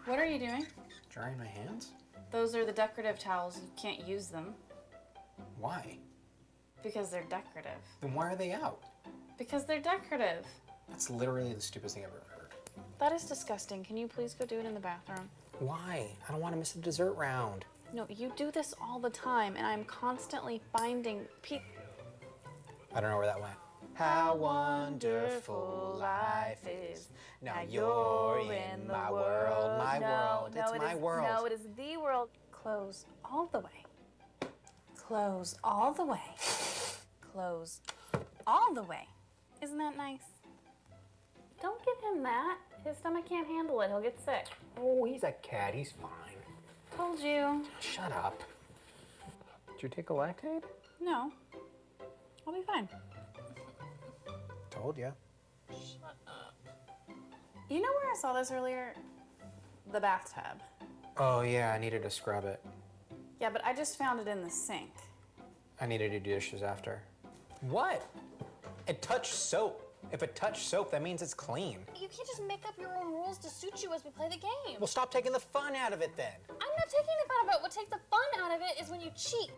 What are you doing? Drying my hands? Those are the decorative towels. You can't use them. Why? Because they're decorative. Then why are they out? Because they're decorative. That's literally the stupidest thing I've ever heard. That is disgusting. Can you please go do it in the bathroom? Why? I don't want to miss a dessert round. No, you do this all the time, and I'm constantly finding I don't know where that went. How wonderful life is. Now you're in my world, my world. It's my world. No, it is the world. Close all the way. Close all the way. Close all the way. Isn't that nice? Don't give him that. His stomach can't handle it. He'll get sick. Oh, he's a cat. He's fine. Told you. Shut up. Did you take a Lactaid? No. I'll be fine. Told ya. Shut up. You know where I saw this earlier? The bathtub. Oh, yeah, I needed to scrub it. Yeah, but I just found it in the sink. I needed to do dishes after. What? It touched soap. If it touched soap, that means it's clean. You can't just make up your own rules to suit you as we play the game. Well, stop taking the fun out of it then. I'm not taking the fun out of it. What takes the fun out of it is when you cheat.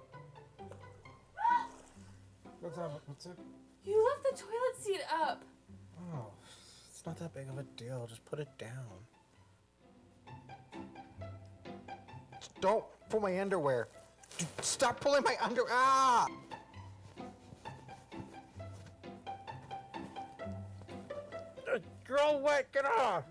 What's up? What's up? You left the toilet seat up. Oh, it's not that big of a deal. Just put it down. Don't pull my underwear. Stop pulling my underwear. Ah! Girl, wet, get off!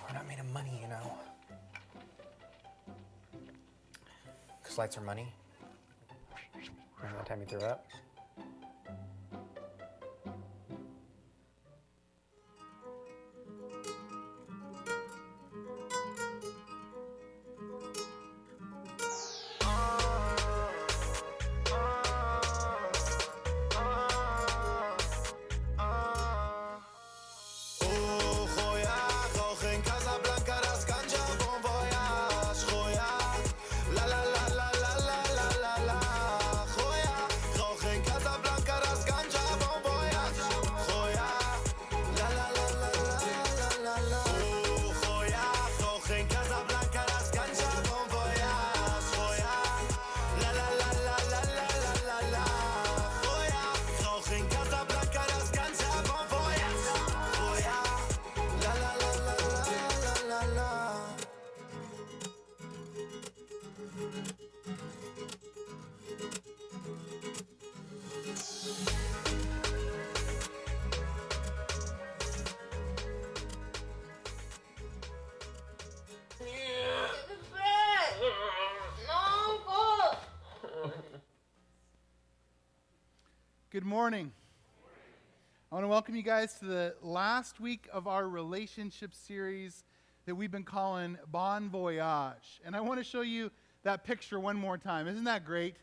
We're not made of money, you know. Because lights are money. Remember that time you threw up? Good morning. I want to welcome you guys to the last week of our relationship series that we've been calling Bon Voyage. And I want to show you that picture one more time. Isn't that great?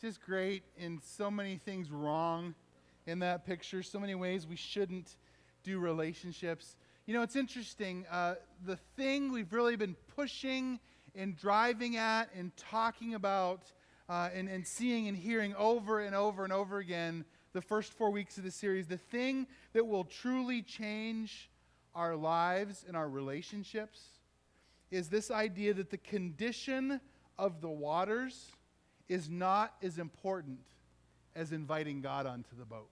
Just great, and so many things wrong in that picture, so many ways we shouldn't do relationships. You know, it's interesting. The thing we've really been pushing and driving at and talking about and seeing and hearing over and over and over again the first 4 weeks of the series, the thing that will truly change our lives and our relationships is this idea that the condition of the waters is not as important as inviting God onto the boat.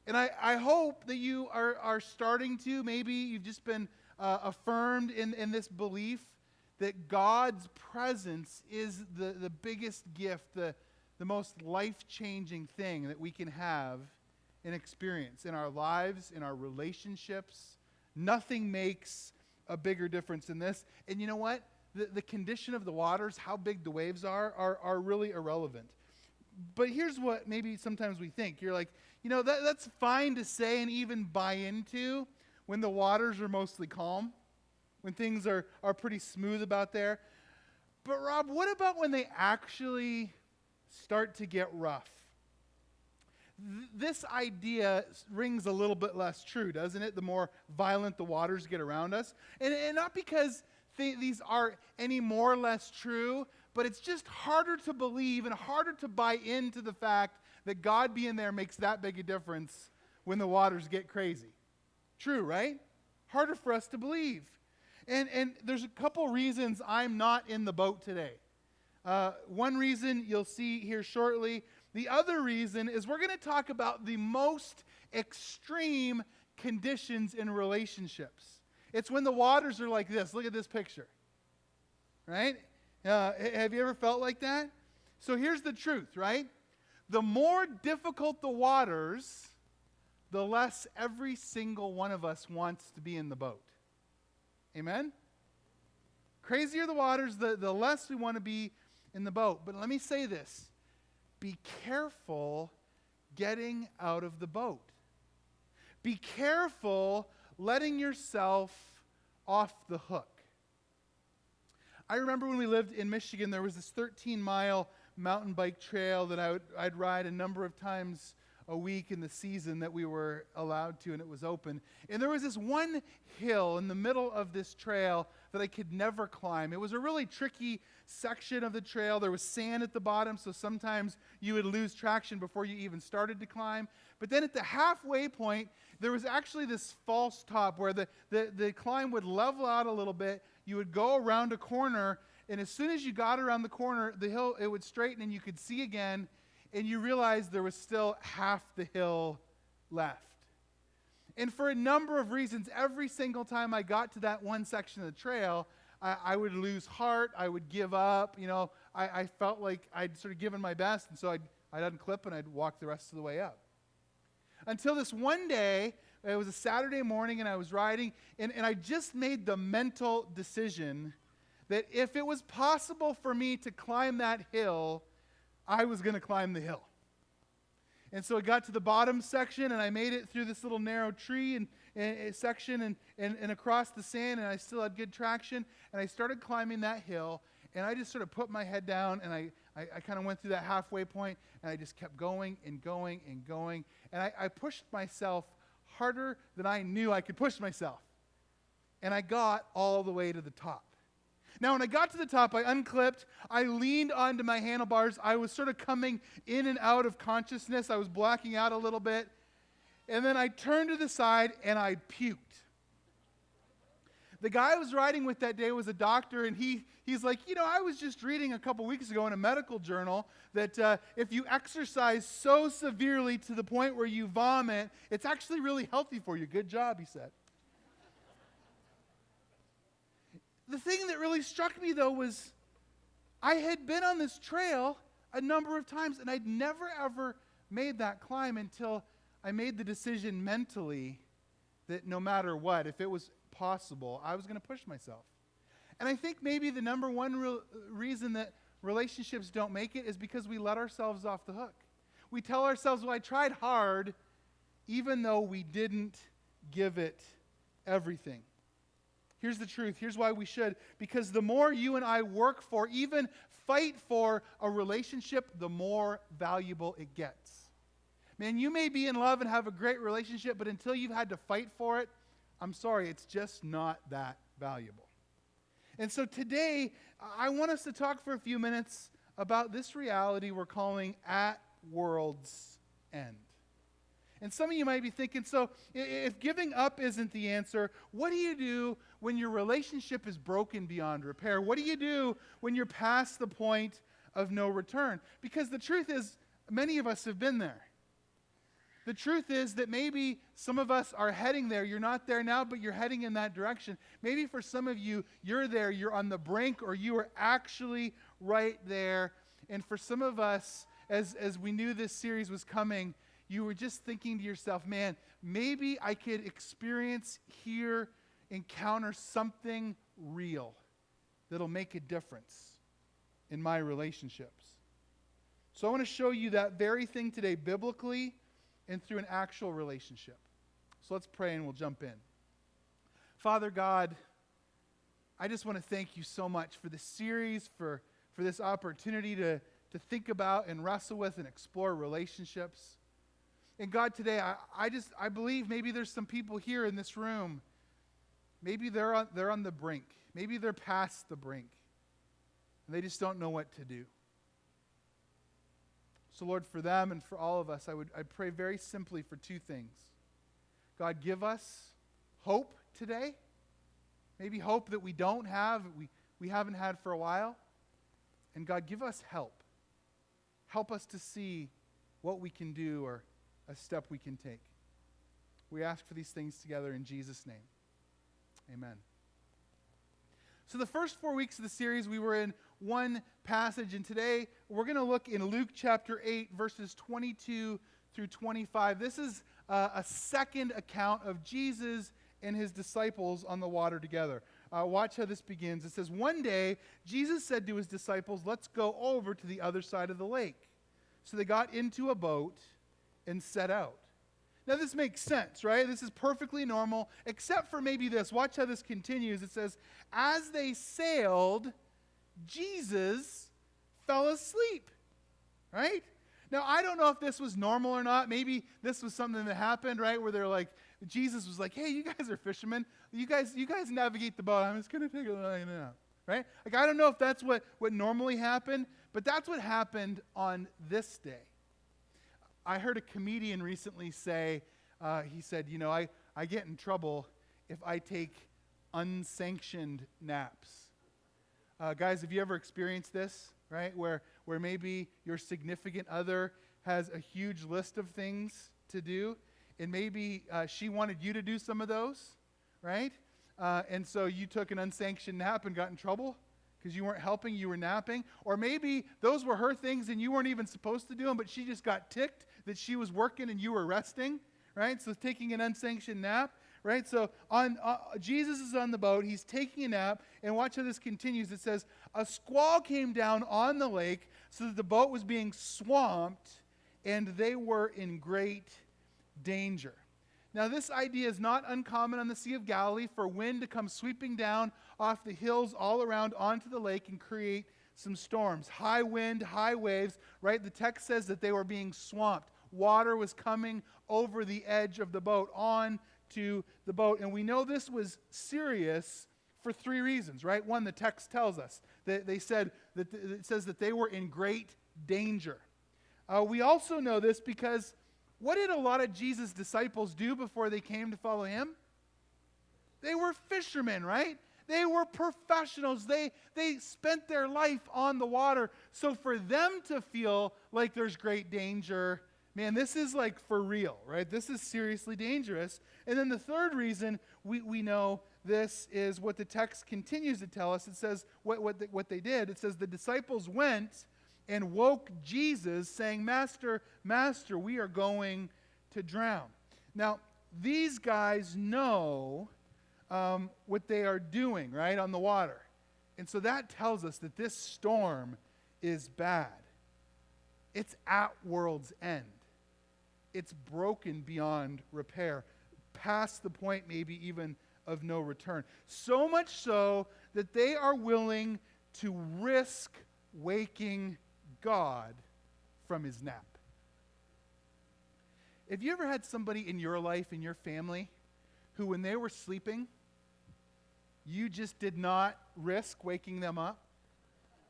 And I hope that you are starting to, maybe you've just been affirmed in this belief that God's presence is the biggest gift, the most life-changing thing that we can have and experience in our lives, in our relationships. Nothing makes a bigger difference than this. And you know what? The condition of the waters, how big the waves are really irrelevant. But here's what maybe sometimes we think. You're like, you know, that's fine to say and even buy into when the waters are mostly calm, when things are pretty smooth about there. But Rob, what about when they actually start to get rough? This idea rings a little bit less true, doesn't it? The more violent the waters get around us. And not because these are any more or less true, but it's just harder to believe and harder to buy into the fact that God being there makes that big a difference when the waters get crazy. True, right? Harder for us to believe. And there's a couple reasons I'm not in the boat today. One reason you'll see here shortly. The other reason is we're going to talk about the most extreme conditions in relationships. It's when the waters are like this. Look at this picture. Right? Have you ever felt like that? So here's the truth, right? The more difficult the waters, the less every single one of us wants to be in the boat. Amen? Crazier the waters, the less we want to be in the boat. But let me say this. Be careful getting out of the boat. Be careful letting yourself off the hook. I remember when we lived in Michigan, there was this 13-mile mountain bike trail that I'd ride a number of times a week in the season that we were allowed to, and it was open. And there was this one hill in the middle of this trail that I could never climb. It was a really tricky section of the trail. There was sand at the bottom, so sometimes you would lose traction before you even started to climb. But then at the halfway point, there was actually this false top where the climb would level out a little bit. You would go around a corner, and as soon as you got around the corner, the hill, it would straighten and you could see again, and you realized there was still half the hill left. And for a number of reasons, every single time I got to that one section of the trail, I would lose heart, I would give up, I felt like I'd sort of given my best, and so I'd unclip and I'd walk the rest of the way up. Until this one day, it was a Saturday morning and I was riding, and I just made the mental decision that if it was possible for me to climb that hill, I was going to climb the hill. And so I got to the bottom section, and I made it through this little narrow tree and section and across the sand, and I still had good traction, and I started climbing that hill, and I just sort of put my head down, and I kind of went through that halfway point, and I just kept going and going and going, and I pushed myself harder than I knew I could push myself. And I got all the way to the top. Now, when I got to the top, I unclipped. I leaned onto my handlebars. I was sort of coming in and out of consciousness. I was blacking out a little bit. And then I turned to the side, and I puked. The guy I was riding with that day was a doctor, and he's like, I was just reading a couple weeks ago in a medical journal that if you exercise so severely to the point where you vomit, it's actually really healthy for you. Good job, he said. The thing that really struck me, though, was I had been on this trail a number of times, and I'd never, ever made that climb until I made the decision mentally that no matter what, if it was possible, I was going to push myself. And I think maybe the number one reason that relationships don't make it is because we let ourselves off the hook. We tell ourselves, well, I tried hard, even though we didn't give it everything. Here's the truth. Here's why we should. Because the more you and I work for, even fight for a relationship, the more valuable it gets. Man, you may be in love and have a great relationship, but until you've had to fight for it, I'm sorry, it's just not that valuable. And so today, I want us to talk for a few minutes about this reality we're calling at world's end. And some of you might be thinking, so if giving up isn't the answer, what do you do when your relationship is broken beyond repair? What do you do when you're past the point of no return? Because the truth is, many of us have been there. The truth is that maybe some of us are heading there. You're not there now, but you're heading in that direction. Maybe for some of you, you're there, you're on the brink, or you are actually right there. And for some of us, as we knew this series was coming, you were just thinking to yourself, man, maybe I could encounter something real that'll make a difference in my relationships. So I want to show you that very thing today, biblically and through an actual relationship. So let's pray and we'll jump in. Father God, I just want to thank you so much for this series, for this opportunity to think about and wrestle with and explore relationships. And God, today, I believe maybe there's some people here in this room. Maybe they're on the brink. Maybe they're past the brink, and they just don't know what to do. So Lord, for them and for all of us, I pray very simply for two things. God, give us hope today. Maybe hope that we don't have, we haven't had for a while. And God, give us help. Help us to see what we can do or a step we can take. We ask for these things together in Jesus' name. Amen. So the first 4 weeks of the series, we were in one passage, and today we're going to look in Luke chapter 8, verses 22 through 25. This is a second account of Jesus and his disciples on the water together. Watch how this begins. It says, "One day, Jesus said to his disciples, 'Let's go over to the other side of the lake.' So they got into a boat and set out." Now this makes sense, right? This is perfectly normal, except for maybe this. Watch how this continues. It says, "As they sailed, Jesus fell asleep." Right? Now, I don't know if this was normal or not. Maybe this was something that happened, right? Where they're like, Jesus was like, "Hey, you guys are fishermen. You guys navigate the boat. I'm just going to take a little nap." Right? Like, I don't know if that's what normally happened, but that's what happened on this day. I heard a comedian recently say, he said, I get in trouble if I take unsanctioned naps. Guys, have you ever experienced this, right? Where maybe your significant other has a huge list of things to do, and maybe she wanted you to do some of those, right? And so you took an unsanctioned nap and got in trouble because you weren't helping, you were napping. Or maybe those were her things and you weren't even supposed to do them, but she just got ticked that she was working and you were resting, right? So taking an unsanctioned nap, right? So Jesus is on the boat, he's taking a nap, and watch how this continues. It says, "A squall came down on the lake so that the boat was being swamped, and they were in great danger." Now, this idea is not uncommon on the Sea of Galilee for wind to come sweeping down off the hills all around onto the lake and create some storms. High wind, high waves, right? The text says that they were being swamped. Water was coming over the edge of the boat onto the boat. And we know this was serious for three reasons, right? One, the text tells us that it says that they were in great danger. We also know this because what did a lot of Jesus' disciples do before they came to follow him? They were fishermen, right? They were professionals. They spent their life on the water. So for them to feel like there's great danger, man, this is like for real, right? This is seriously dangerous. And then the third reason we know this is what the text continues to tell us. It says what they did. It says the disciples went and woke Jesus, saying, "Master, Master, we are going to drown." Now, these guys know what they are doing, right, on the water. And so that tells us that this storm is bad. It's at world's end. It's broken beyond repair, past the point maybe even of no return. So much so that they are willing to risk waking God from his nap. Have you ever had somebody in your life, in your family, who when they were sleeping, you just did not risk waking them up?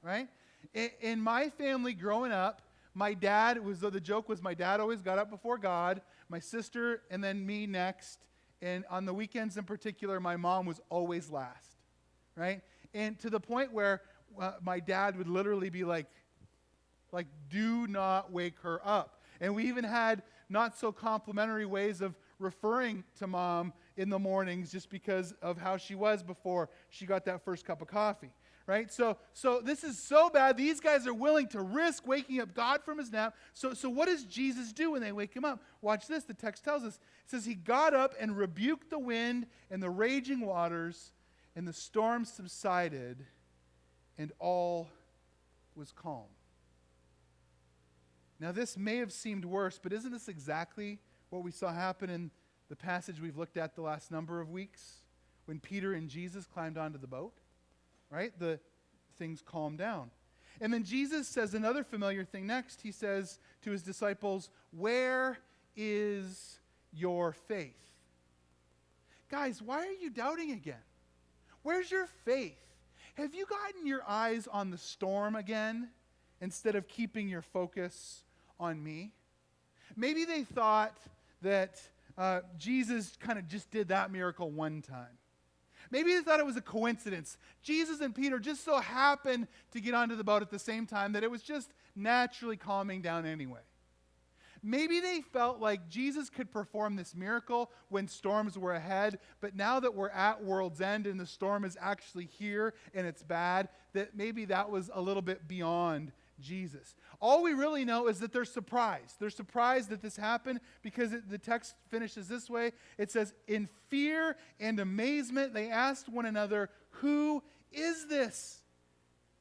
Right? In my family growing up, my dad the joke was my dad always got up before God, my sister, and then me next. And on the weekends in particular, my mom was always last. Right? And to the point where my dad would literally be like, do not wake her up. And we even had not so complimentary ways of referring to mom in the mornings just because of how she was before she got that first cup of coffee, right? So this is so bad. These guys are willing to risk waking up God from his nap. So what does Jesus do when they wake him up? Watch this. The text tells us. It says he got up and rebuked the wind and the raging waters, and the storm subsided, and all was calm. Now, this may have seemed worse, but isn't this exactly what we saw happen in the passage we've looked at the last number of weeks when Peter and Jesus climbed onto the boat? Right? The things calmed down. And then Jesus says another familiar thing next. He says to his disciples, "Where is your faith?" Guys, why are you doubting again? Where's your faith? Have you gotten your eyes on the storm again instead of keeping your focus on me? Maybe they thought that Jesus kind of just did that miracle one time. Maybe they thought it was a coincidence. Jesus and Peter just so happened to get onto the boat at the same time that it was just naturally calming down anyway. Maybe they felt like Jesus could perform this miracle when storms were ahead, but now that we're at world's end and the storm is actually here and it's bad, that maybe that was a little bit beyond Jesus. All we really know is that they're surprised. They're surprised that this happened because the text finishes this way. It says, in fear and amazement, they asked one another, who is this?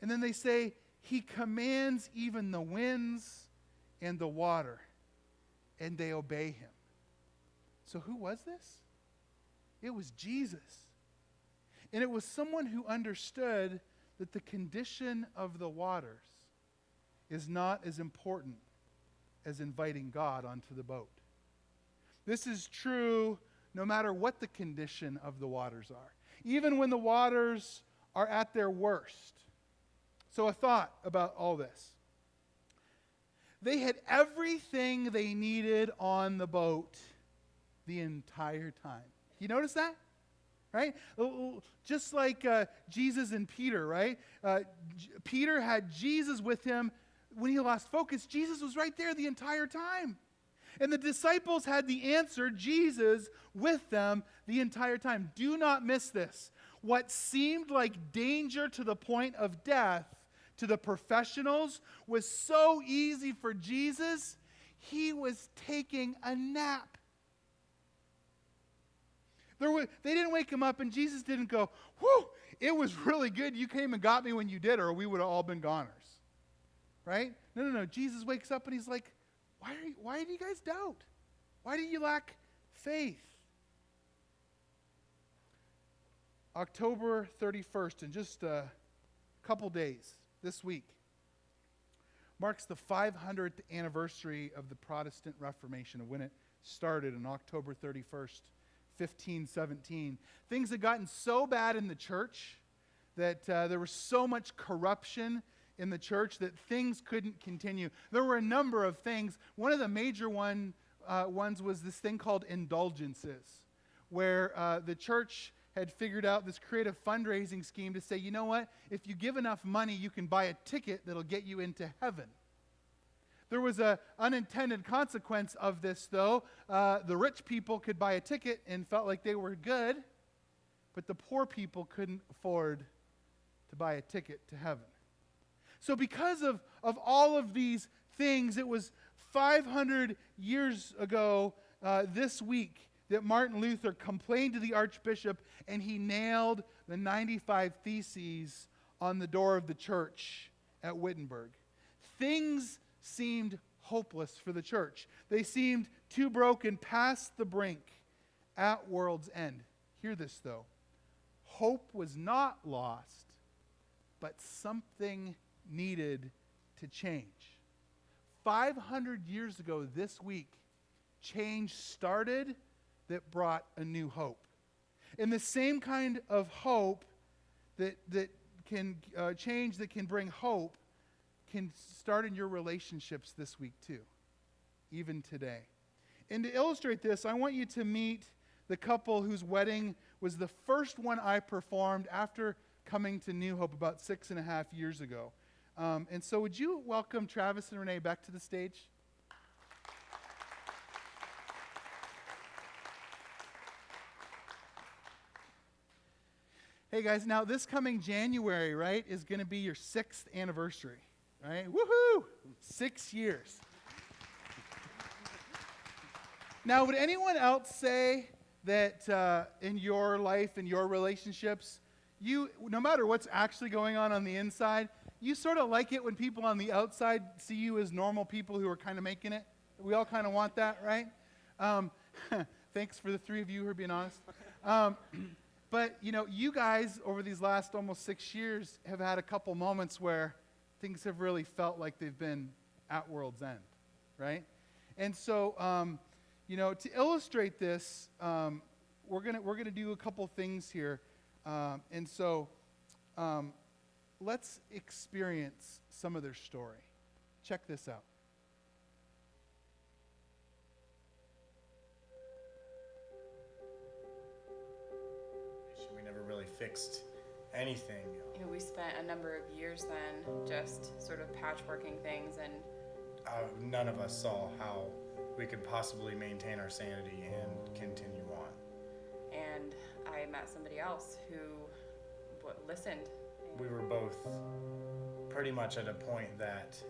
And then they say, he commands even the winds and the water, and they obey him. So who was this? It was Jesus. And it was someone who understood that the condition of the waters is not as important as inviting God onto the boat. This is true no matter what the condition of the waters are, even when the waters are at their worst. So a thought about all this. They had everything they needed on the boat the entire time. You notice that? Right? Just like Jesus and Peter, right? Peter had Jesus with him. When he lost focus, Jesus was right there the entire time. And the disciples had the answer, Jesus, with them the entire time. Do not miss this. What seemed like danger to the point of death to the professionals was so easy for Jesus, he was taking a nap. They didn't wake him up, and Jesus didn't go, whew, it was really good you came and got me when you did, or we would have all been goners. Right? No. Jesus wakes up and he's like, why do you guys doubt? Why do you lack faith? October 31st, in just a couple days, this week, marks the 500th anniversary of the Protestant Reformation, of when it started on October 31st, 1517. Things had gotten so bad in the church that there was so much corruption in the church that things couldn't continue. There were a number of things. One of the major ones was this thing called indulgences, where the church had figured out this creative fundraising scheme to say, you know what, if you give enough money, you can buy a ticket that'll get you into heaven. There was an unintended consequence of this, though. The rich people could buy a ticket and felt like they were good, but the poor people couldn't afford to buy a ticket to heaven. So because of all of these things, it was 500 years ago this week that Martin Luther complained to the archbishop, and he nailed the 95 Theses on the door of the church at Wittenberg. Things seemed hopeless for the church. They seemed too broken, past the brink, at world's end. Hear this, though. Hope was not lost, but something needed to change. 500 years ago this week, change started that brought a new hope. And the same kind of hope that can change, that can bring hope, can start in your relationships this week too, even today. And to illustrate this, I want you to meet the couple whose wedding was the first one I performed after coming to New Hope about 6.5 years ago. And so would you welcome Travis and Renee back to the stage? Hey guys, now this coming January, right, is going to be your 6th anniversary, right? Woohoo! 6 years. Now, would anyone else say that in your life, in your relationships, you, no matter what's actually going on the inside, you sort of like it when people on the outside see you as normal people who are kind of making it? We all kind of want that, right? Thanks for the 3 of you who are being honest. But, you know, you guys over these last almost 6 years have had a couple moments where things have really felt like they've been at world's end, right? And so, you know, to illustrate this, we're gonna do a couple things here. And so let's experience some of their story. Check this out. We never really fixed anything. We spent a number of years then just sort of patchworking things, and none of us saw how we could possibly maintain our sanity and continue on. And I met somebody else who listened. We were both pretty much at a point that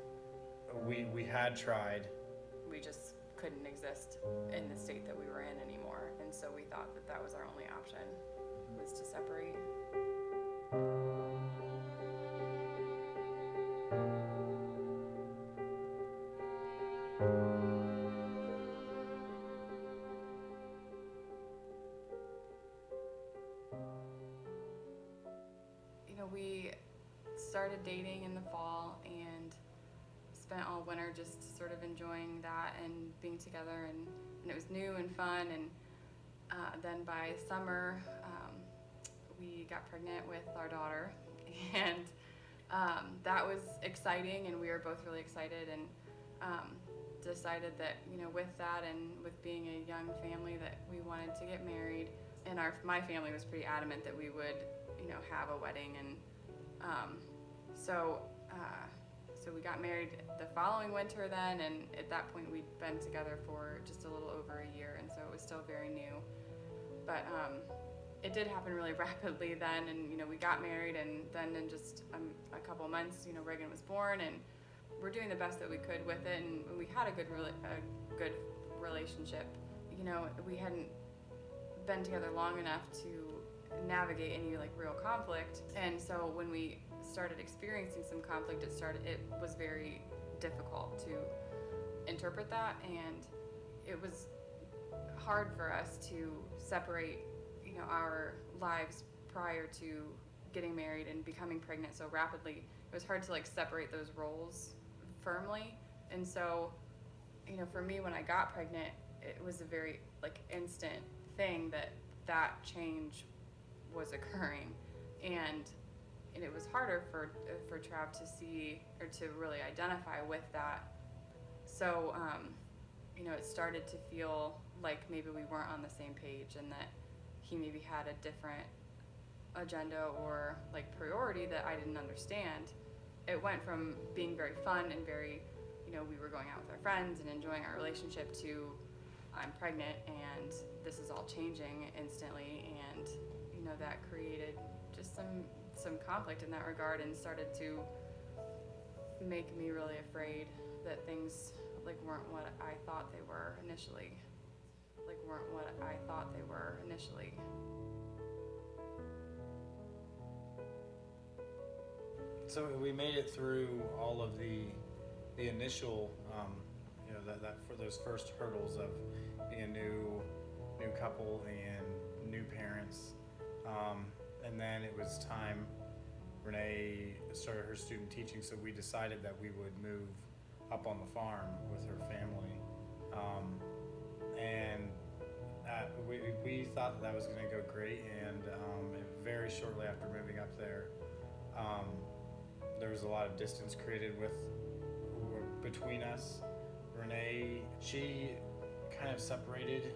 we had tried. We just couldn't exist in the state that we were in anymore, and so we thought that that was our only option, was to separate. We started dating in the fall and spent all winter just sort of enjoying that and being together, and it was new and fun. And then by summer, we got pregnant with our daughter, and that was exciting, and we were both really excited, and decided that, with that and with being a young family, that we wanted to get married. And my family was pretty adamant that we would have a wedding, and so we got married the following winter then, and at that point we'd been together for just a little over a year, and so it was still very new. But it did happen really rapidly then, and we got married, and then in just a couple months, Reagan was born, and we're doing the best that we could with it, and we had a good relationship. We hadn't been together long enough to navigate any real conflict, and so when we started experiencing some conflict, it was very difficult to interpret that, and it was hard for us to separate our lives prior to getting married and becoming pregnant so rapidly. It was hard to separate those roles firmly, and so for me, when I got pregnant, it was a very instant thing that change was occurring, and it was harder for Trav to see or to really identify with that. So it started to feel like maybe we weren't on the same page, and that he maybe had a different agenda or priority that I didn't understand. It went from being very fun and very, we were going out with our friends and enjoying our relationship, to I'm pregnant and this is all changing instantly, and that created just some conflict in that regard, and started to make me really afraid that things weren't what I thought they were initially. So we made it through all of the initial, that for those first hurdles of being a new couple and new parents, and then it was time. Renee started her student teaching, so we decided that we would move up on the farm with her family, and we thought that was going to go great. And very shortly after moving up there, there was a lot of distance created between us. Renee, she kind of separated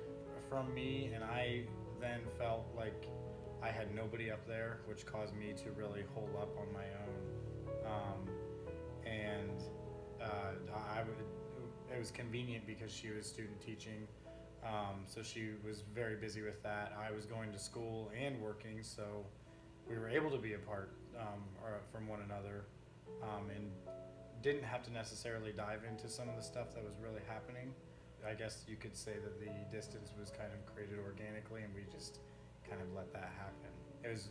from me, and I then felt like I had nobody up there, which caused me to really hole up on my own. It was convenient because she was student teaching, so she was very busy with that. I was going to school and working, so we were able to be apart from one another, and didn't have to necessarily dive into some of the stuff that was really happening. I guess you could say that the distance was kind of created organically, and we just kind of let that happen. It was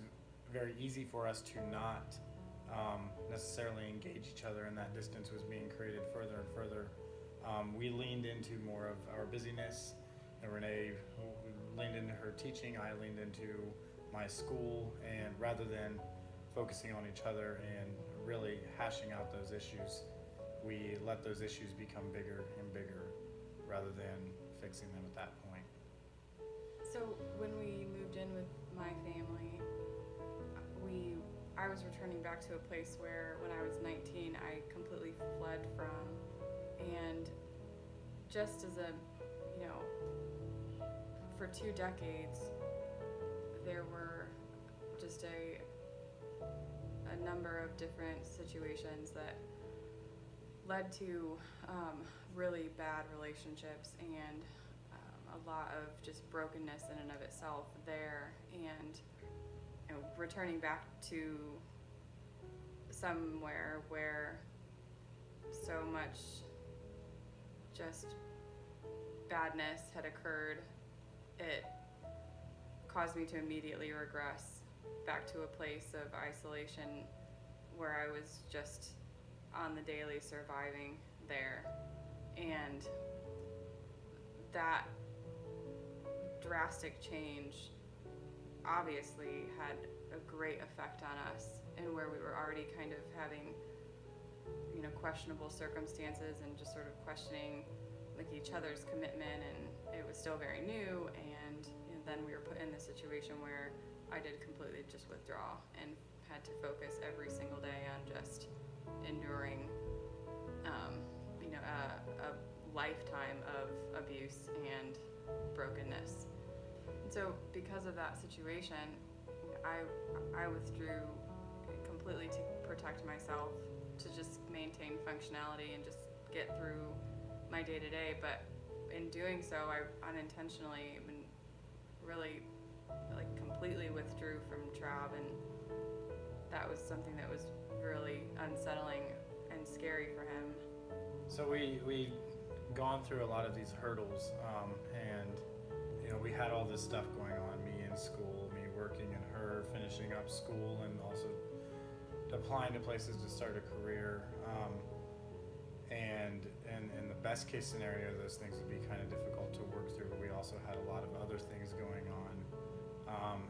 very easy for us to not necessarily engage each other, and that distance was being created further and further. We leaned into more of our busyness, and Renee leaned into her teaching, I leaned into my school, and rather than focusing on each other and really hashing out those issues, we let those issues become bigger and bigger rather than fixing them at that point. So when we moved in with my family, I was returning back to a place where when I was 19, I completely fled from. And just as for 2 decades, there were just a number of different situations that led to really bad relationships and a lot of just brokenness in and of itself there. And returning back to somewhere where so much just badness had occurred, it caused me to immediately regress back to a place of isolation where I was just on the daily surviving there. And that drastic change obviously had a great effect on us, and where we were already kind of having questionable circumstances and just sort of questioning like each other's commitment, and it was still very new. And then we were put in this situation where I did completely just withdraw and had to focus every single day on just enduring a lifetime of abuse and brokenness. And so because of that situation, I withdrew completely to protect myself, to just maintain functionality and just get through my day-to-day. But in doing so, I unintentionally really completely withdrew from Trav, and that was something that was really unsettling and scary for him. So we gone through a lot of these hurdles, and we had all this stuff going on, me in school, me working, and her finishing up school, and also applying to places to start a career. And in the best case scenario, those things would be kind of difficult to work through, but we also had a lot of other things going on.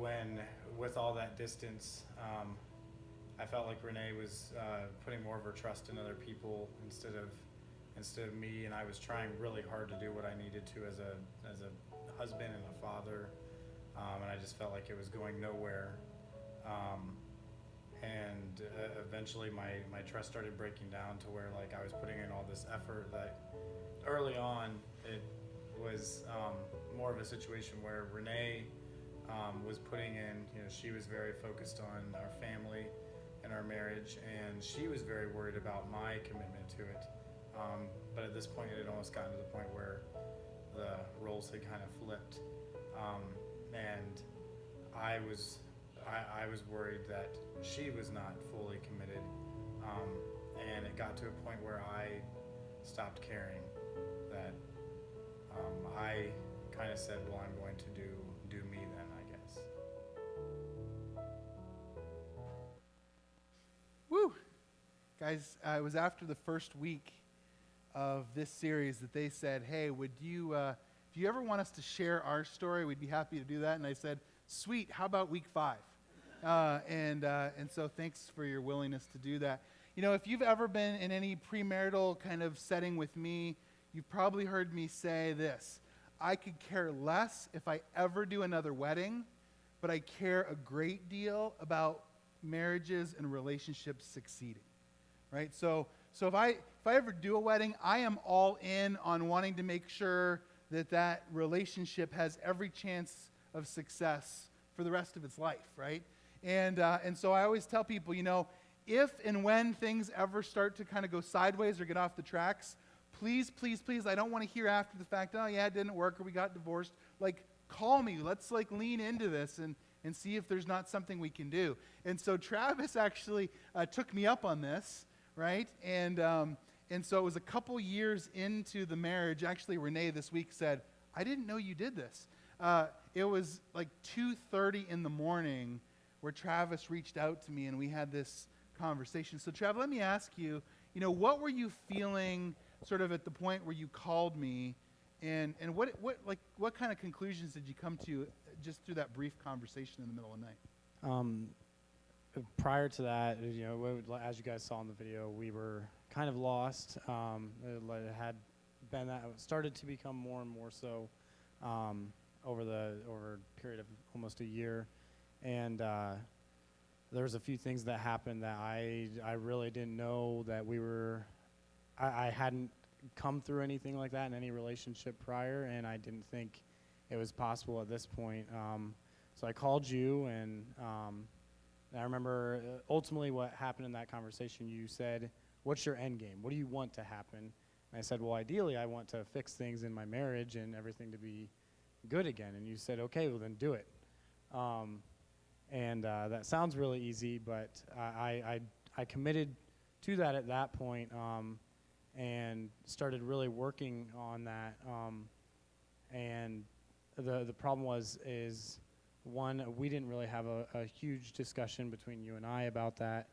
And with all that distance, I felt like Renee was putting more of her trust in other people instead of me, and I was trying really hard to do what I needed to as a husband and a father, and I just felt like it was going nowhere. And eventually my trust started breaking down to where I was putting in all this effort that early on it was more of a situation where Renee was putting in, she was very focused on our family and our marriage, and she was very worried about my commitment to it. But at this point, it had almost gotten to the point where the roles had kind of flipped, and I was worried that she was not fully committed, and it got to a point where I stopped caring. That I kind of said, well, I'm going to do me then, I guess. Woo! Guys, it was after the first week of this series that they said, hey, if you ever want us to share our story, we'd be happy to do that. And I said, sweet, how about week 5? And so thanks for your willingness to do that. If you've ever been in any premarital kind of setting with me, you've probably heard me say this: I could care less if I ever do another wedding, but I care a great deal about marriages and relationships succeeding, right? So if I ever do a wedding, I am all in on wanting to make sure that relationship has every chance of success for the rest of its life, right? And so I always tell people, if and when things ever start to kind of go sideways or get off the tracks, please, please, please, I don't want to hear after the fact, oh yeah, it didn't work or we got divorced. Call me. Let's lean into this and see if there's not something we can do. And so Travis actually took me up on this, right? And so it was a couple years into the marriage. Actually, Renee this week said, I didn't know you did this. It was 2:30 in the morning where Travis reached out to me and we had this conversation. So Trav, let me ask you, what were you feeling sort of at the point where you called me, and what kind of conclusions did you come to just through that brief conversation in the middle of the night? Prior to that, as you guys saw in the video, we were kind of lost. It had been that it started to become more and more so over a period of almost a year, And there was a few things that happened that I really didn't know that I hadn't come through anything like that in any relationship prior, and I didn't think it was possible at this point. So I called you, and I remember ultimately what happened in that conversation. You said, "What's your end game? What do you want to happen?" And I said, "Well, ideally, I want to fix things in my marriage and everything to be good again." And you said, "Okay, well then do it." And that sounds really easy, but I committed to that at that point, and started really working on that. And the problem is one, we didn't really have a huge discussion between you and I about that,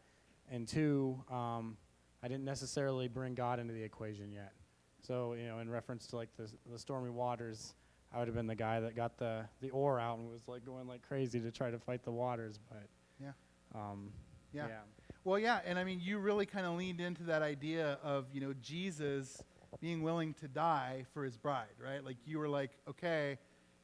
and two, I didn't necessarily bring God into the equation yet. So, in reference to like the stormy waters, I would have been the guy that got the oar out and was like going like crazy to try to fight the waters, but yeah. Well, yeah, and I mean, you really kind of leaned into that idea of, Jesus being willing to die for his bride, right? Like you were like, okay,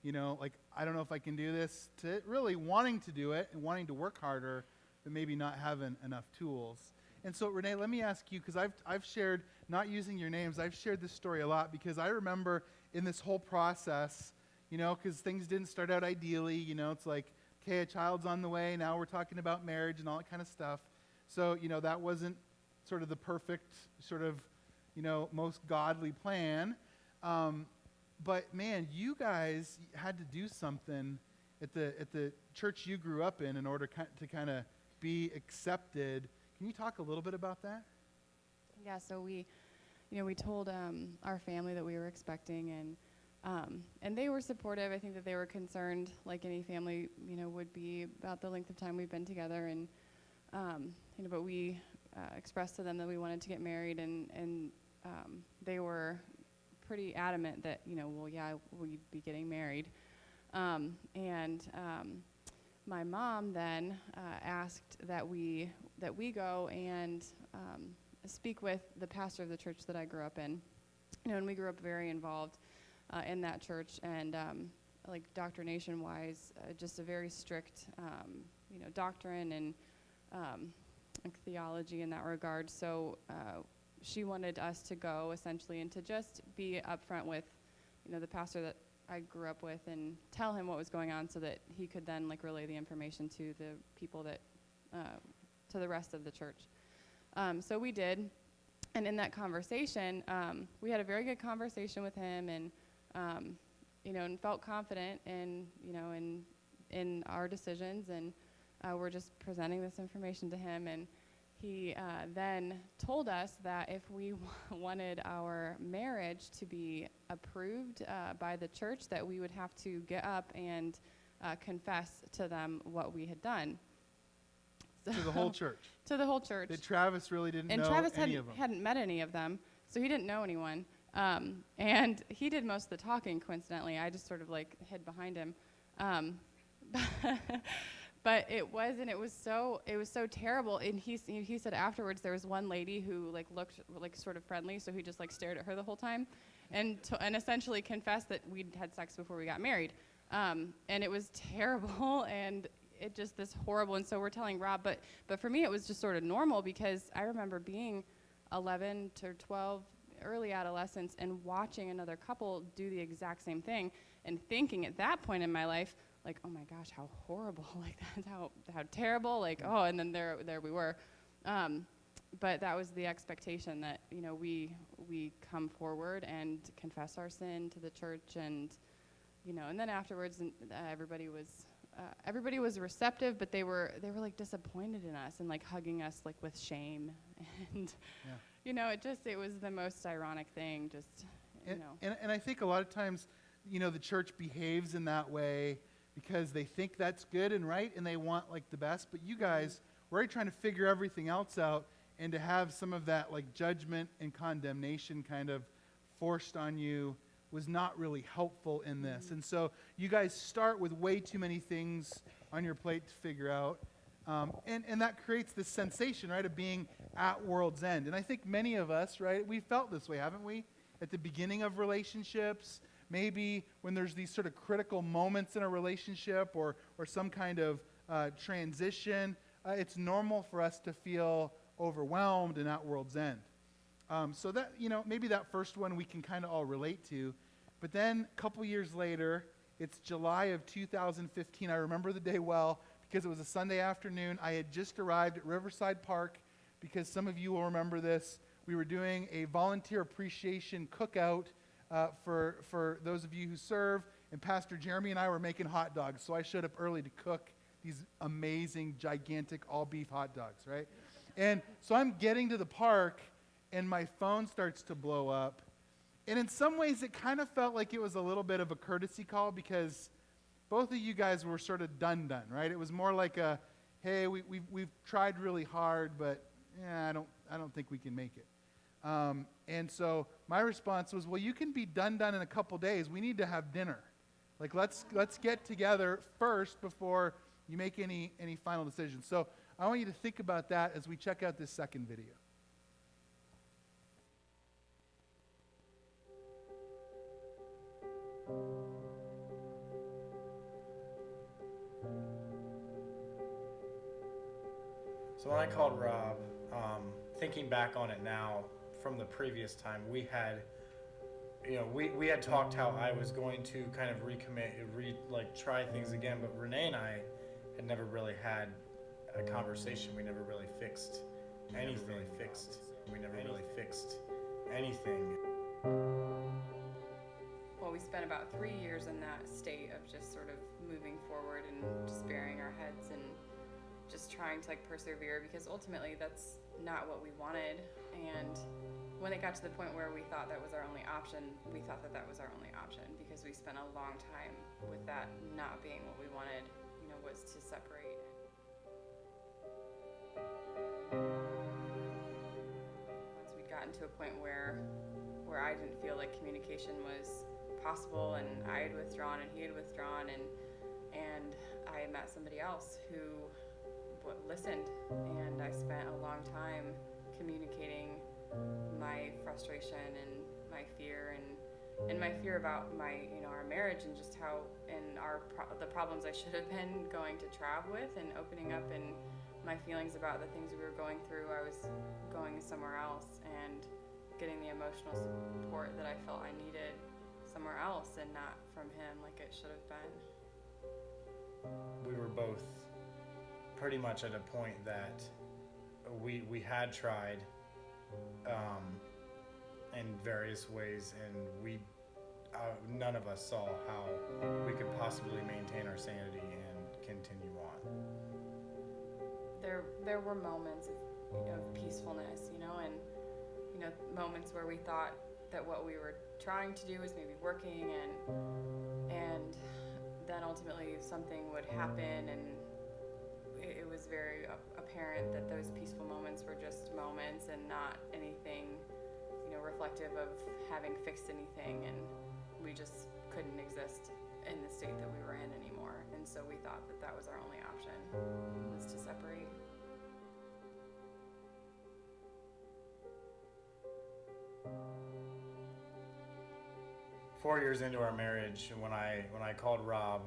like I don't know if I can do this, to really wanting to do it and wanting to work harder, but maybe not having enough tools. And so, Renee, let me ask you, because I've shared, not using your names, I've shared this story a lot because I remember in this whole process, because things didn't start out ideally, it's like, okay, a child's on the way, now we're talking about marriage and all that kind of stuff. So, that wasn't sort of the perfect sort of, most godly plan. But man, you guys had to do something at the church you grew up in order to kind of be accepted. Can you talk a little bit about that? Yeah, so we told our family that we were expecting, and they were supportive. I think that they were concerned, like any family, would be, about the length of time we've been together, and but we expressed to them that we wanted to get married, and they were pretty adamant that we'd be getting married, and my mom then asked that we go and speak with the pastor of the church that I grew up in. And we grew up very involved in that church, and like doctrination-wise, just a very strict, doctrine and like theology in that regard. So she wanted us to go essentially and to just be upfront with, the pastor that I grew up with and tell him what was going on so that he could then like relay the information to the people that, to the rest of the church. So we did, and in that conversation, we had a very good conversation with him, and and felt confident in in our decisions, and we're just presenting this information to him, and he then told us that if we wanted our marriage to be approved by the church, that we would have to get up and confess to them what we had done. To the whole church. To the whole church. That Travis really didn't know Travis any of them. hadn't met any of them, so he didn't know anyone. And he did most of the talking, coincidentally. I just sort of like hid behind him. But it was so terrible. And he said afterwards there was one lady who like looked like sort of friendly, so he just like stared at her the whole time, and essentially confessed that we'd had sex before we got married. And it was terrible, and it just this horrible. And so we're telling Rob, but for me it was just sort of normal, because I remember being 11 to 12, early adolescence, and watching another couple do the exact same thing, and thinking at that point in my life, like, oh my gosh, how horrible, like that's how terrible, like, oh, and then there we were. But that was the expectation, that we come forward and confess our sin to the church, and and then afterwards everybody was receptive, but they were like disappointed in us and like hugging us like with shame, and it was the most ironic thing, just and I think a lot of times the church behaves in that way because they think that's good and right, and they want like the best. But you guys were already trying to figure everything else out, and to have some of that like judgment and condemnation kind of forced on you was not really helpful in this. And so you guys start with way too many things on your plate to figure out, and that creates this sensation, right, of being at world's end. And I think many of us, right, we felt this way, haven't we? At the beginning of relationships, maybe when there's these sort of critical moments in a relationship, or some kind of transition, it's normal for us to feel overwhelmed and at world's end. So that, maybe that first one we can kind of all relate to. But then a couple years later, it's July of 2015. I remember the day well because it was a Sunday afternoon. I had just arrived at Riverside Park because some of you will remember this. We were doing a volunteer appreciation cookout for those of you who serve, and Pastor Jeremy and I were making hot dogs. So I showed up early to cook these amazing, gigantic, all-beef hot dogs, right? And so I'm getting to the park, and my phone starts to blow up. And in some ways, it kind of felt like it was a little bit of a courtesy call because both of you guys were sort of done, right? It was more like a, hey, we've tried really hard, but I don't think we can make it. And so my response was, well, you can be done in a couple days. We need to have dinner. Like, let's get together first before you make any final decisions. So I want you to think about that as we check out this second video. So when I called Rob, thinking back on it now from the previous time, we had talked how I was going to kind of recommit, try things again, but Renee and I had never really had a conversation. We never really fixed anything. We never really fixed anything. Well, we spent about 3 years in that state of just sort of moving forward and just burying our heads and just trying to persevere, because ultimately that's not what we wanted. And when it got to the point where we thought that was our only option, we thought that was our only option, because we spent a long time with that not being what we wanted, was to separate. Once we'd gotten to a point where I didn't feel like communication was possible, and I had withdrawn and he had withdrawn, and I had met somebody else who listened, and I spent a long time communicating my frustration and my fear and my fear about our marriage, and just how the problems I should have been going to Trav with, and opening up and my feelings about the things we were going through. I was going somewhere else and getting the emotional support that I felt I needed somewhere else, and not from him like it should have been. We were both pretty much at a point that we had tried in various ways, and none of us saw how we could possibly maintain our sanity and continue on. There were moments of peacefulness, and moments where we thought that what we were trying to do was maybe working, and then ultimately something would happen, and it was very apparent that those peaceful moments were just moments and not anything, reflective of having fixed anything, and we just couldn't exist in the state that we were in anymore. And so we thought that was our only option, was to separate. Four years into our marriage, when I called Rob,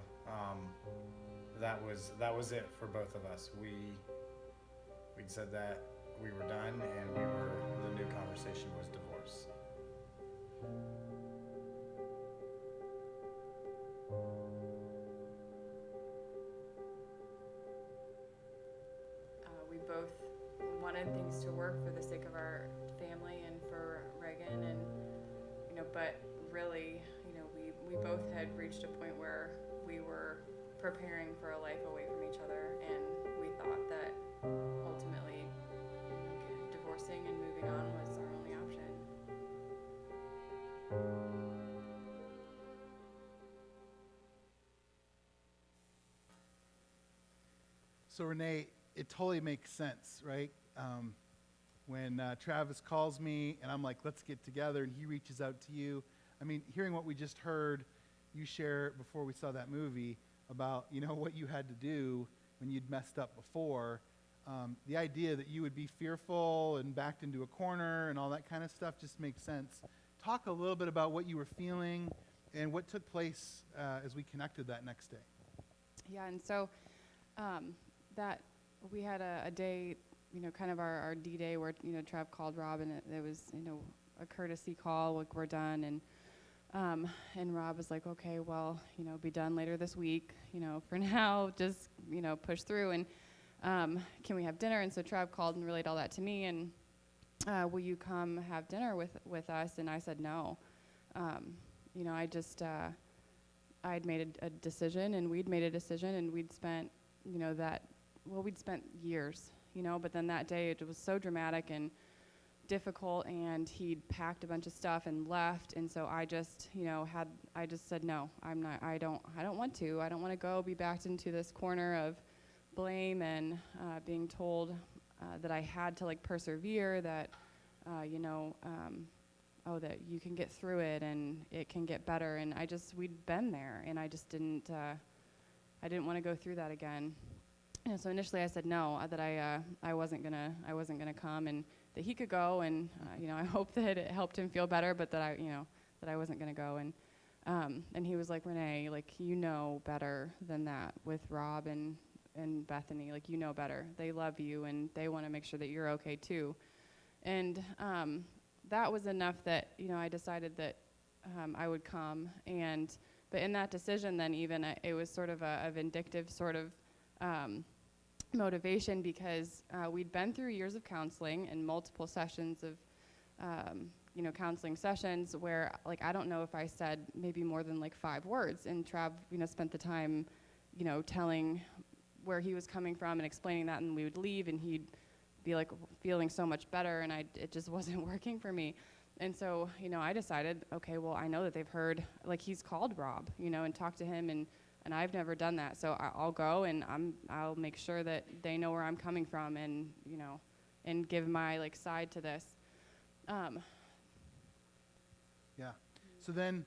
that was it for both of us. We'd said that we were done, and the new conversation was divorce. We both wanted things to work for the sake of our family and for Reagan, and but really, we both had reached a point where we were preparing for a life away from each other, and we thought that ultimately divorcing and moving on was our only option. So Renee, it totally makes sense, right? When Travis calls me and I'm like, let's get together, and he reaches out to you. I mean, hearing what we just heard you share before we saw that movie about, what you had to do when you'd messed up before, the idea that you would be fearful and backed into a corner and all that kind of stuff just makes sense. Talk a little bit about what you were feeling and what took place as we connected that next day. Yeah, and so that we had a day, kind of our D-Day where, Trev called Rob, and it was, a courtesy call, like, we're done, and Rob was like, okay, well, be done later this week, for now, just, push through, and can we have dinner? And so Trev called and relayed all that to me, and will you come have dinner with us? And I said no. I'd made a decision, and we'd made a decision, and we'd spent, we'd spent years, but then that day it was so dramatic and difficult, and he'd packed a bunch of stuff and left, and so I just, I just said no, I don't want to go be backed into this corner of blame and being told that I had to, like, persevere, that, that you can get through it and it can get better, and we'd been there, and I just didn't want to go through that again. And so initially I said no, that I wasn't gonna come, and that he could go, and I hope that it helped him feel better, but that I wasn't gonna go, and he was like, Renee, like, better than that with Rob and Bethany, like, better. They love you, and they want to make sure that you're okay too. And that was enough that, I decided that I would come. But in that decision then even, it was sort of a vindictive sort of motivation, because we'd been through years of counseling and multiple sessions of, counseling sessions where, like, I don't know if I said maybe more than, like, 5 words. And Trav, spent the time, telling where he was coming from and explaining that, and we would leave, and he'd be, like, feeling so much better, and it just wasn't working for me. And so, I decided, okay, well, I know that they've heard, like, he's called Rob, and talked to him, and I've never done that, so I'll go, and I'll make sure that they know where I'm coming from, and, and give my, like, side to this. Yeah. So then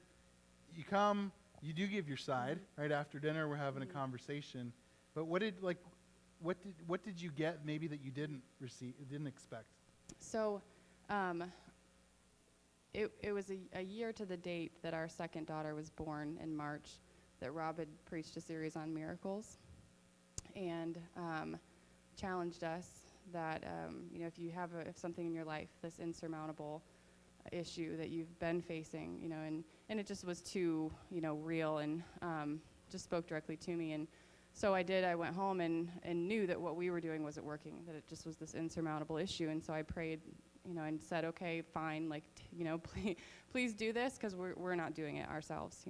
you come, you do give your side, right? After dinner, we're having a conversation. But what did you get maybe that you didn't expect? So it was a year to the date that our second daughter was born in March, that Rob had preached a series on miracles, and challenged us that if something in your life, this insurmountable issue that you've been facing, and it just was too real, and just spoke directly to me. And so I went home and knew that what we were doing wasn't working, that it just was this insurmountable issue. And so I prayed, and said, okay, fine, like, please do this, because we're not doing it ourselves,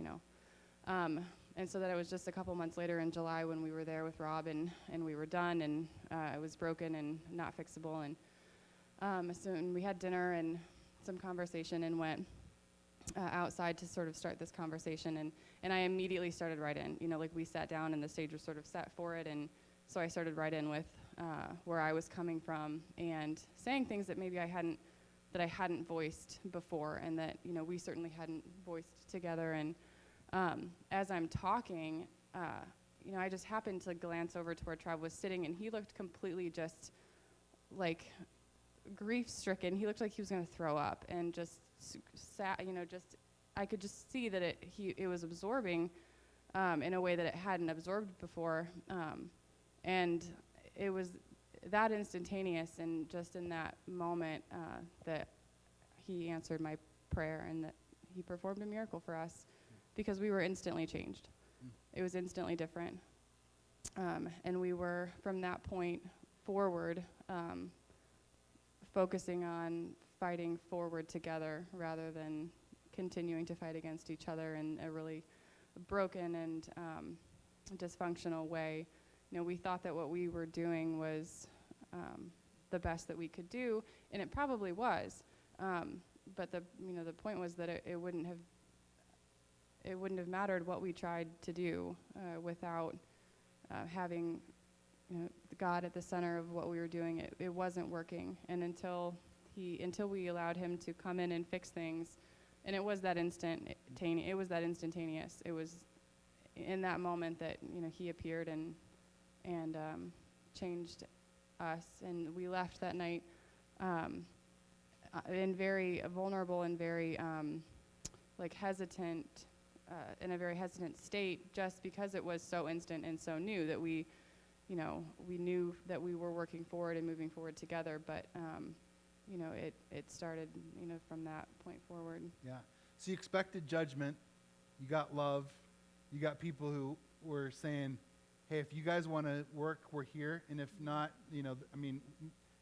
And so that it was just a couple months later in July when we were there with Rob, and we were done, and it was broken and not fixable. And so we had dinner and some conversation, and went outside to sort of start this conversation, and I immediately started right in. Like, we sat down and the stage was sort of set for it, and so I started right in with where I was coming from, and saying things that maybe I hadn't voiced before, and that we certainly hadn't voiced together. And as I'm talking, I just happened to glance over to where Trav was sitting, and he looked completely just like grief-stricken. He looked like he was going to throw up, and just sat, I could just see that it was absorbing in a way that it hadn't absorbed before, and it was that instantaneous, and just in that moment that he answered my prayer, and that he performed a miracle for us, because we were instantly changed. It was instantly different, and we were, from that point forward, focusing on fighting forward together rather than continuing to fight against each other in a really broken and dysfunctional way. We thought that what we were doing was the best that we could do, and it probably was. But the point was that it wouldn't have mattered what we tried to do without having God at the center of what we were doing. It wasn't working, and until we allowed Him to come in and fix things, and it was that instantaneous. It was in that moment that He appeared and changed us, and we left that night in very vulnerable and very hesitant, in a very hesitant state, just because it was so instant and so new that we we knew that we were working forward and moving forward together, but it started, from that point forward. Yeah. So you expected judgment. You got love. You got people who were saying, hey, if you guys want to work, we're here. And if not,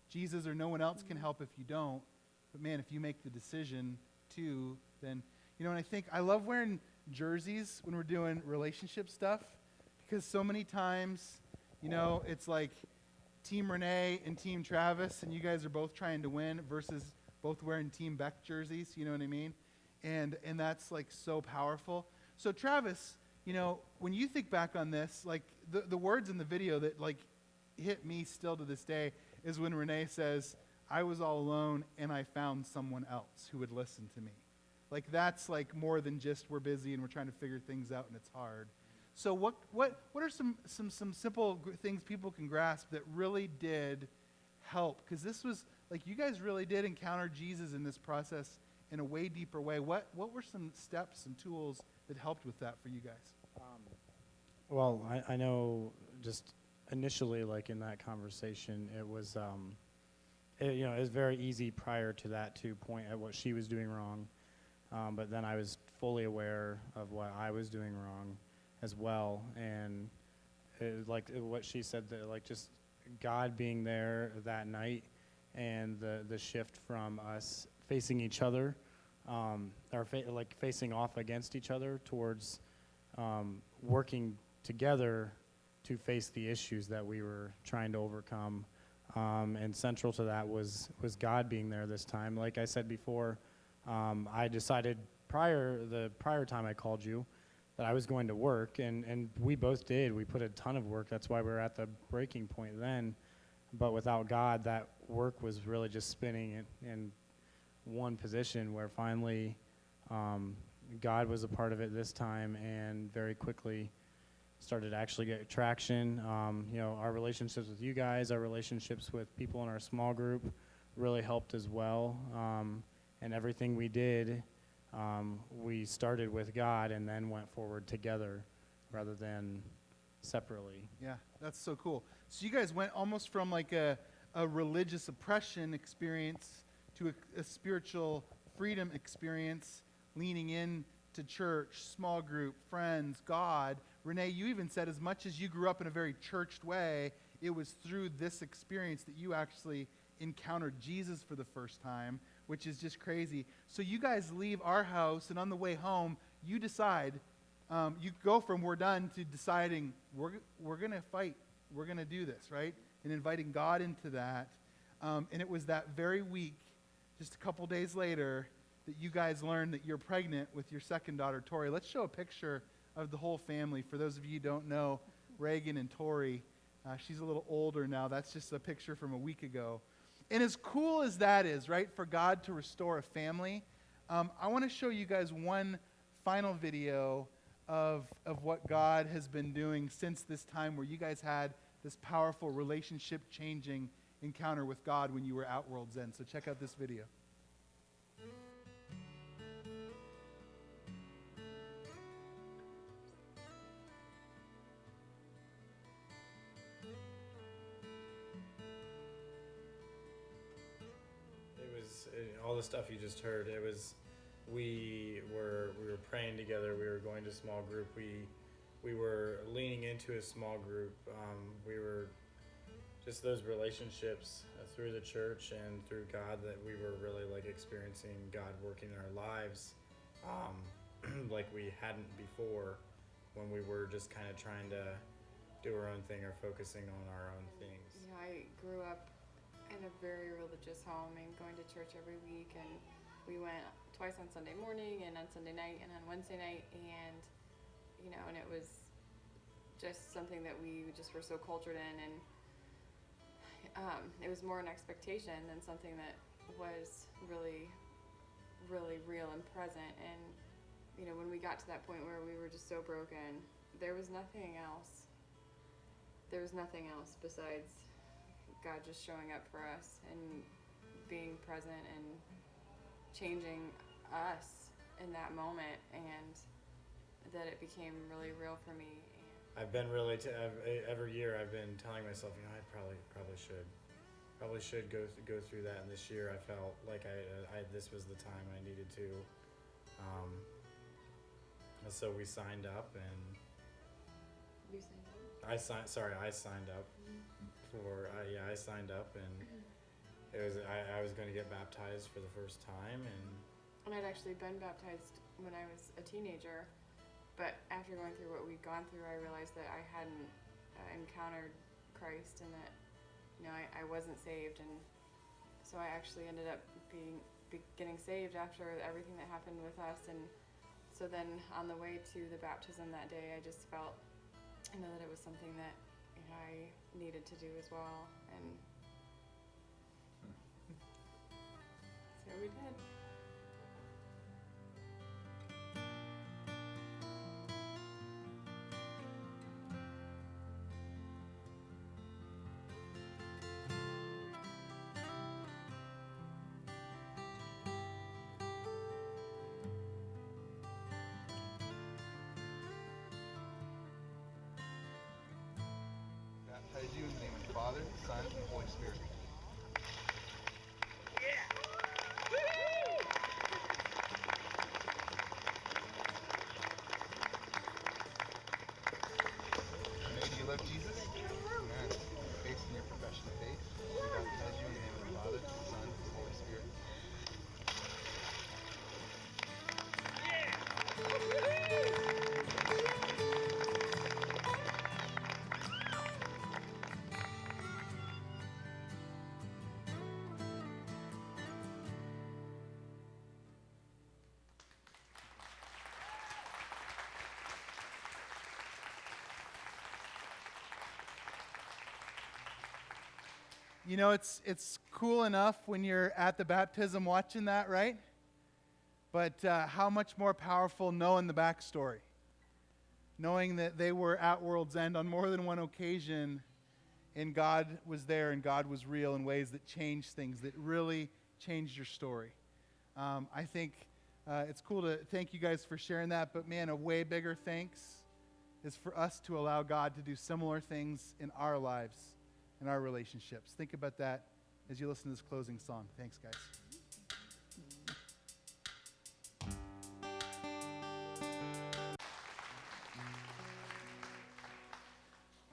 Jesus or no one else can help if you don't. But man, if you make the decision to, then, and I think I love wearing jerseys when we're doing relationship stuff, because so many times, it's like Team Renee and Team Travis, and you guys are both trying to win versus both wearing Team Beck jerseys, you know what I mean? And that's like so powerful. So Travis, when you think back on this, like the words in the video that like hit me still to this day is when Renee says, I was all alone and I found someone else who would listen to me. Like that's like more than just we're busy and we're trying to figure things out and it's hard. So what are some simple things people can grasp that really did help? Because this was like you guys really did encounter Jesus in this process in a way deeper way. What were some steps and tools that helped with that for you guys? Well, I know just initially, like in that conversation, it was, it was very easy prior to that to point at what she was doing wrong. But then I was fully aware of what I was doing wrong as well. And what she said, that like just God being there that night and the shift from us facing each other, facing off against each other towards working together to face the issues that we were trying to overcome. And central to that was God being there this time. Like I said before, I decided the prior time I called you that I was going to work, and we both did. We put a ton of work. That's why we were at the breaking point then. But without God, that work was really just spinning in one position, where finally God was a part of it this time and very quickly started to actually get traction. Our relationships with you guys, our relationships with people in our small group really helped as well. And everything we did, we started with God and then went forward together rather than separately. Yeah, that's so cool. So you guys went almost from like a religious oppression experience to a spiritual freedom experience, leaning in to church, small group, friends, God. Renee, you even said as much as you grew up in a very churched way, it was through this experience that you actually encountered Jesus for the first time, which is just crazy. So you guys leave our house, and on the way home, you decide, you go from we're done to deciding we're going to fight. We're going to do this, right? And inviting God into that. And it was that very week, just a couple days later, that you guys learned that you're pregnant with your second daughter, Tori. Let's show a picture of the whole family. For those of you who don't know, Reagan and Tori, she's a little older now. That's just a picture from a week ago. And as cool as that is, right, for God to restore a family, I want to show you guys one final video of what God has been doing since this time where you guys had this powerful relationship-changing encounter with God when you were at World's End. So check out this video. All the stuff you just heard, it was we were praying together, we were going to small group, we were leaning into a small group, we were just those relationships through the church and through God, that we were really like experiencing God working in our lives like we hadn't before, when we were just kind of trying to do our own thing or focusing on our own things. Yeah, I grew up in a very religious home and going to church every week, and we went twice on Sunday morning and on Sunday night and on Wednesday night, and and it was just something that we just were so cultured in, and it was more an expectation than something that was really, really real and present. And when we got to that point where we were just so broken, there was nothing else besides God just showing up for us and being present and changing us in that moment, and that it became really real for me. I've been really every year I've been telling myself, you know, I probably should go through that. And this year I felt like I this was the time I needed to. And so we signed up, and You signed up? I signed up for I signed up, and it was I was going to get baptized for the first time, And I'd actually been baptized when I was a teenager, but after going through what we'd gone through, I realized that I hadn't encountered Christ, and that, you know, I wasn't saved, and so I actually ended up getting saved after everything that happened with us. And so then on the way to the baptism that day, I just felt, you know, that it was something that, you know, I needed to do as well, and so we did. Baptize you in the name of the Father, the Son, and the Holy Spirit. May you love Jesus? Amen. Based on your profession of faith, we baptize you in the name of the Father, the Son, and the Holy Spirit. You know, it's cool enough when you're at the baptism watching that, right? But how much more powerful knowing the backstory. Knowing that they were at World's End on more than one occasion, and God was there and God was real in ways that changed things, that really changed your story. I think it's cool to thank you guys for sharing that, but man, a way bigger thanks is for us to allow God to do similar things in our lives, in our relationships. Think about that as you listen to this closing song. Thanks, guys.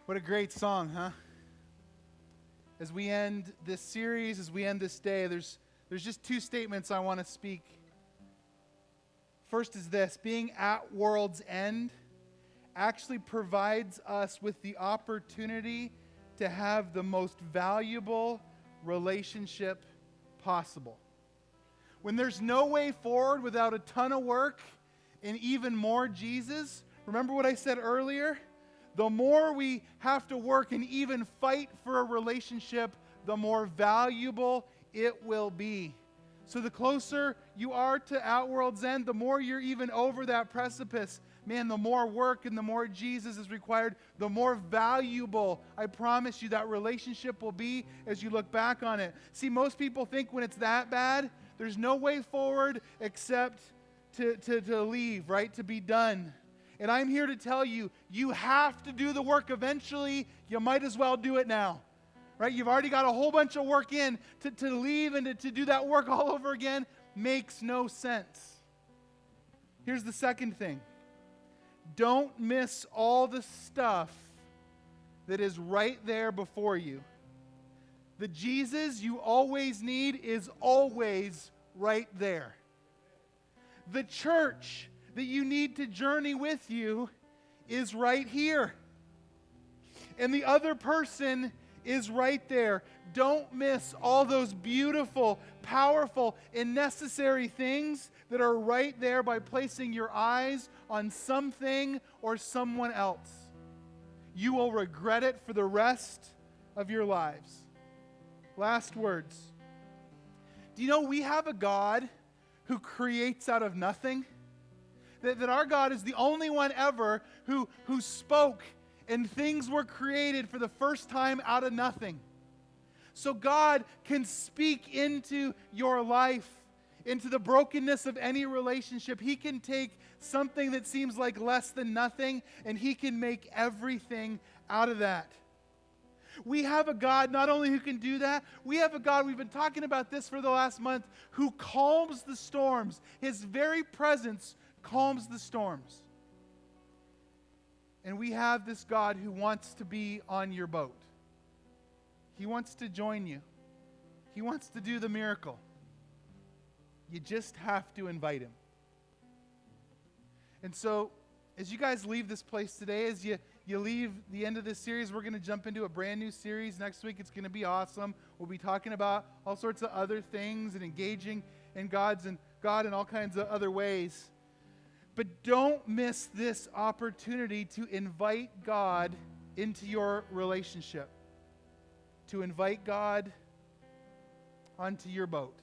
What a great song, huh? As we end this series, as we end this day, there's just two statements I want to speak. First is this: being at World's End actually provides us with the opportunity to have the most valuable relationship possible. When there's no way forward without a ton of work and even more Jesus, remember what I said earlier? The more we have to work and even fight for a relationship, the more valuable it will be. So the closer you are to At World's End, the more you're even over that precipice. Man, the more work and the more Jesus is required, the more valuable, I promise you, that relationship will be as you look back on it. See, most people think when it's that bad, there's no way forward except to leave, right? To be done. And I'm here to tell you, you have to do the work eventually. You might as well do it now. Right? You've already got a whole bunch of work in. To leave and to do that work all over again makes no sense. Here's the second thing. Don't miss all the stuff that is right there before you. The Jesus you always need is always right there. The church that you need to journey with you is right here. And the other person is right there. Don't miss all those beautiful, powerful, and necessary things that are right there by placing your eyes on something or someone else. You will regret it for the rest of your lives. Last words. Do you know we have a God who creates out of nothing? That our God is the only one ever who spoke and things were created for the first time out of nothing. So God can speak into your life into the brokenness of any relationship. He can take something that seems like less than nothing, and He can make everything out of that. We have a God not only who can do that, we have a God, we've been talking about this for the last month, who calms the storms. His very presence calms the storms. And we have this God who wants to be on your boat. He wants to join you. He wants to do the miracle. You just have to invite Him. And so, as you guys leave this place today, as you leave the end of this series, we're going to jump into a brand new series. Next week, it's going to be awesome. We'll be talking about all sorts of other things and engaging in God in all kinds of other ways. But don't miss this opportunity to invite God into your relationship, to invite God onto your boat.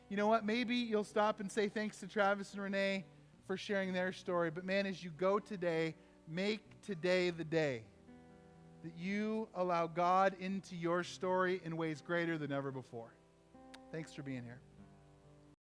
You know what? Maybe you'll stop and say thanks to Travis and Renee for sharing their story. But man, as you go today, make today the day that you allow God into your story in ways greater than ever before. Thanks for being here.